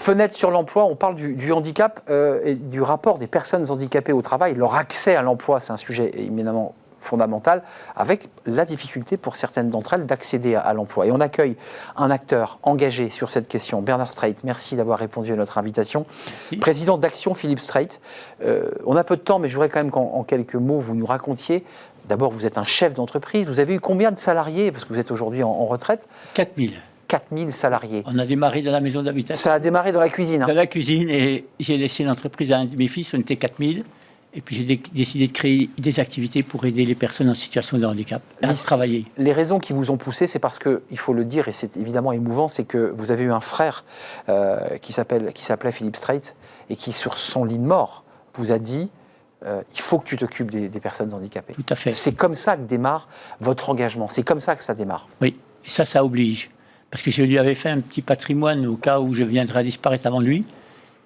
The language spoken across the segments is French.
Fenêtre sur l'emploi, on parle du handicap et du rapport des personnes handicapées au travail. Leur accès à l'emploi, c'est un sujet éminemment fondamental, avec la difficulté pour certaines d'entre elles d'accéder à l'emploi. Et on accueille un acteur engagé sur cette question, Bernard Streit. Merci d'avoir répondu à notre invitation. Merci. Président d'Action Philippe Streit. On a peu de temps, mais je voudrais quand même qu'en quelques mots, vous nous racontiez. D'abord, vous êtes un chef d'entreprise. Vous avez eu combien de salariés? Parce que vous êtes aujourd'hui en retraite. 4000. 4000 salariés. On a démarré dans la maison d'habitation. Ça a démarré dans la cuisine. Dans la cuisine, et j'ai laissé l'entreprise à un de mes fils, on était 4000. Et puis j'ai décidé de créer des activités pour aider les personnes en situation de handicap à travailler. Les raisons qui vous ont poussé, c'est parce que, il faut le dire, et c'est évidemment émouvant, c'est que vous avez eu un frère qui s'appelait Philippe Streit, et qui, sur son lit de mort, vous a dit il faut que tu t'occupes des personnes handicapées. Tout à fait. C'est comme ça que démarre votre engagement, c'est comme ça que ça démarre. Oui, et ça oblige. Parce que je lui avais fait un petit patrimoine au cas où je viendrais à disparaître avant lui.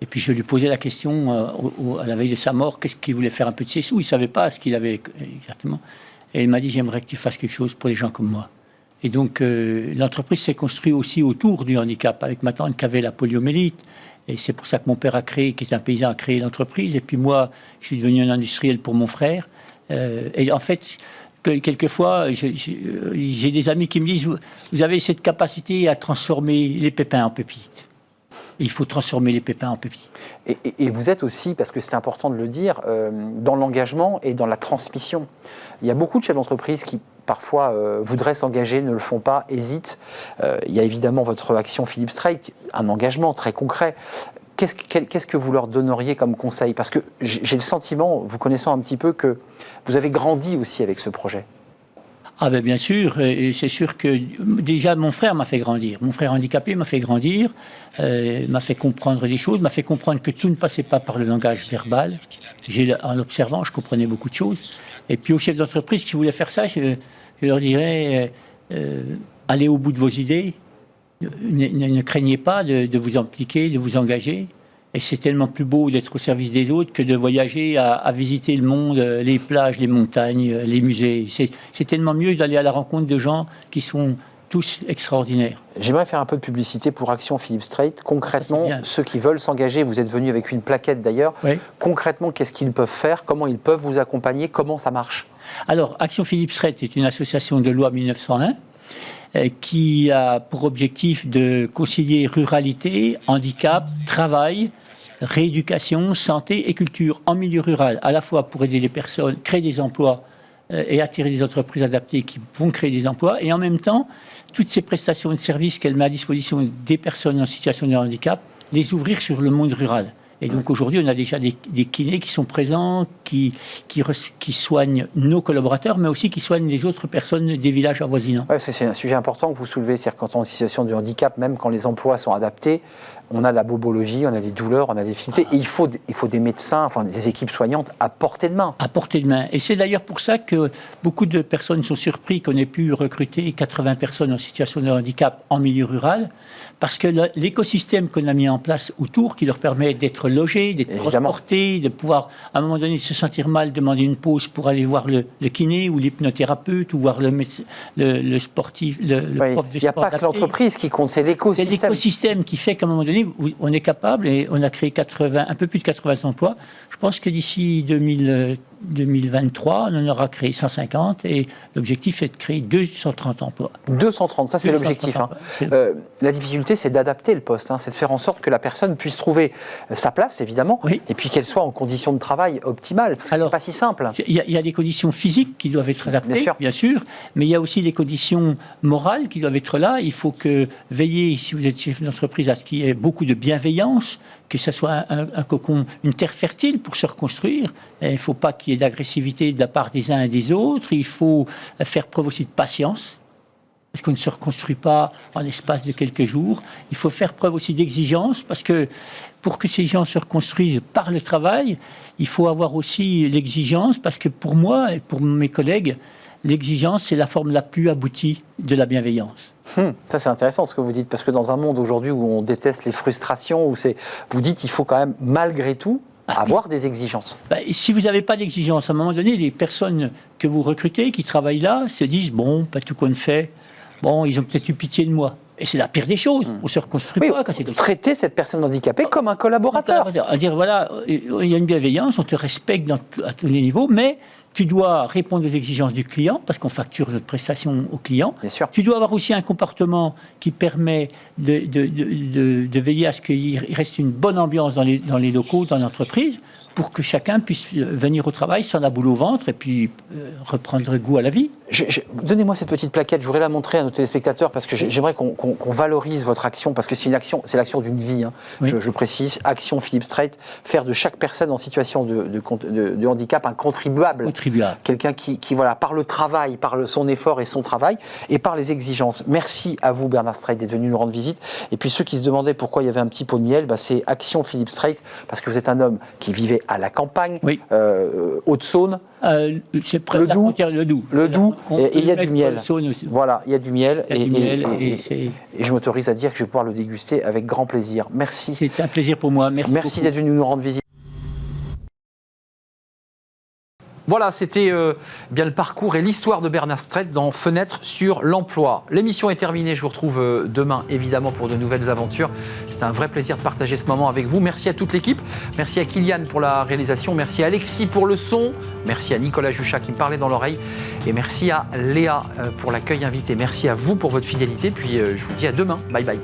Et puis je lui posais la question à la veille de sa mort, qu'est-ce qu'il voulait faire un peu de ses sous. Il ne savait pas ce qu'il avait exactement. Et il m'a dit, j'aimerais que tu fasses quelque chose pour les gens comme moi. Et donc l'entreprise s'est construite aussi autour du handicap, avec ma tante qui avait la poliomyélite. Et c'est pour ça que mon père a créé, qui est un paysan, a créé l'entreprise. Et puis moi, je suis devenu un industriel pour mon frère. Et en fait, quelquefois, j'ai des amis qui me disent, vous avez cette capacité à transformer les pépins en pépites. Il faut transformer les pépins en pépites. Et vous êtes aussi, parce que c'est important de le dire, dans l'engagement et dans la transmission. Il y a beaucoup de chefs d'entreprise qui, parfois, voudraient s'engager, ne le font pas, hésitent. Il y a évidemment votre action Philippe Streit, un engagement très concret. Qu'est-ce que vous leur donneriez comme conseil? Parce que j'ai le sentiment, vous connaissant un petit peu, que vous avez grandi aussi avec ce projet. Ah ben bien sûr, et c'est sûr que déjà mon frère m'a fait grandir. Mon frère handicapé m'a fait grandir, m'a fait comprendre des choses, m'a fait comprendre que tout ne passait pas par le langage verbal. En l'observant, je comprenais beaucoup de choses. Et puis aux chefs d'entreprise qui voulaient faire ça, je leur dirais, allez au bout de vos idées, ne craignez pas de vous impliquer, de vous engager. Et c'est tellement plus beau d'être au service des autres que de voyager à visiter le monde, les plages, les montagnes, les musées. C'est tellement mieux d'aller à la rencontre de gens qui sont tous extraordinaires. J'aimerais faire un peu de publicité pour Action Philippe Streit. Concrètement, ceux qui veulent s'engager, vous êtes venu avec une plaquette d'ailleurs. Oui. Concrètement, qu'est-ce qu'ils peuvent faire? Comment ils peuvent vous accompagner? Comment ça marche? Alors, Action Philippe Streit est une association de loi 1901 qui a pour objectif de concilier ruralité, handicap, travail, rééducation, santé et culture en milieu rural, à la fois pour aider les personnes, créer des emplois et attirer des entreprises adaptées qui vont créer des emplois, et en même temps, toutes ces prestations de services qu'elle met à disposition des personnes en situation de handicap, les ouvrir sur le monde rural. Et donc aujourd'hui, on a déjà des kinés qui sont présents, qui soignent nos collaborateurs, mais aussi qui soignent les autres personnes des villages avoisinants. Ouais, c'est un sujet important que vous soulevez, c'est-à-dire quand on est en situation de handicap, même quand les emplois sont adaptés, on a la bobologie, on a des douleurs, on a des difficultés, et il faut des médecins, enfin des équipes soignantes à portée de main. À portée de main. Et c'est d'ailleurs pour ça que beaucoup de personnes sont surpris qu'on ait pu recruter 80 personnes en situation de handicap en milieu rural, parce que l'écosystème qu'on a mis en place autour, qui leur permet d'être logés, d'être transportés, de pouvoir, à un moment donné, se sentir mal, demander une pause pour aller voir le kiné ou l'hypnothérapeute ou voir le sportif, le prof de sport. Il n'y a pas que l'entreprise qui compte, c'est l'écosystème. C'est l'écosystème qui fait qu'à un moment donné, on est capable, et on a créé un peu plus de 80 emplois. Je pense que d'ici 2023, on en aura créé 150, et l'objectif est de créer 230 emplois. 230, ça c'est l'objectif. Hein. La difficulté, c'est d'adapter le poste, hein, c'est de faire en sorte que la personne puisse trouver sa place, évidemment, oui, et puis qu'elle soit en conditions de travail optimales, parce que c'est pas si simple. Il y a des conditions physiques qui doivent être adaptées, bien sûr, mais il y a aussi les conditions morales qui doivent être là. Il faut veiller, si vous êtes chef d'entreprise, à ce qu'il y ait beaucoup de bienveillance, que ce soit un cocon, une terre fertile pour se reconstruire. Il ne faut pas qu'il y ait d'agressivité de la part des uns et des autres. Il faut faire preuve aussi de patience, parce qu'on ne se reconstruit pas en l'espace de quelques jours. Il faut faire preuve aussi d'exigence, parce que pour que ces gens se reconstruisent par le travail, il faut avoir aussi l'exigence, parce que pour moi et pour mes collègues, l'exigence, c'est la forme la plus aboutie de la bienveillance. Ça c'est intéressant ce que vous dites, parce que dans un monde aujourd'hui où on déteste les frustrations, vous dites qu'il faut quand même malgré tout avoir des exigences. Si vous n'avez pas d'exigence, à un moment donné, les personnes que vous recrutez, qui travaillent là, se disent, bon, pas tout qu'on fait, bon, ils ont peut-être eu pitié de moi. Et c'est la pire des choses. On ne se reconstruit Oui, pas quand c'est comme ça. traiter cette personne handicapée comme un collaborateur. À dire, voilà, il y a une bienveillance, on te respecte à tous les niveaux, mais tu dois répondre aux exigences du client, parce qu'on facture notre prestation au client. Bien sûr. Tu dois avoir aussi un comportement qui permet de veiller à ce qu'il reste une bonne ambiance dans les locaux, dans l'entreprise, pour que chacun puisse venir au travail sans la boule au ventre et puis reprendre goût à la vie. Donnez-moi cette petite plaquette, je voudrais la montrer à nos téléspectateurs parce que j'aimerais qu'on valorise votre action, parce que c'est une action, c'est l'action d'une vie. Hein. Oui. Je précise, Action Philippe Strait, faire de chaque personne en situation de handicap un contribuable. Quelqu'un qui, voilà, par le travail, par son effort et son travail, et par les exigences. Merci à vous, Bernard Strait, d'être venu nous rendre visite. Et puis ceux qui se demandaient pourquoi il y avait un petit pot de miel, bah, c'est Action Philippe Strait, parce que vous êtes un homme qui vivait à la campagne, oui. Haute-Saône. C'est près de la frontière, le Doubs. Et il y a du miel. Voilà, il y a du miel. Et je m'autorise à dire que je vais pouvoir le déguster avec grand plaisir. Merci. C'est un plaisir pour moi. Merci d'être venu nous rendre visite. Voilà, c'était bien le parcours et l'histoire de Bernard Strait dans Fenêtre sur l'emploi. L'émission est terminée, je vous retrouve demain évidemment pour de nouvelles aventures. C'est un vrai plaisir de partager ce moment avec vous. Merci à toute l'équipe, merci à Kylian pour la réalisation, merci à Alexis pour le son, merci à Nicolas Juchat qui me parlait dans l'oreille et merci à Léa pour l'accueil invité. Merci à vous pour votre fidélité, puis je vous dis à demain. Bye bye.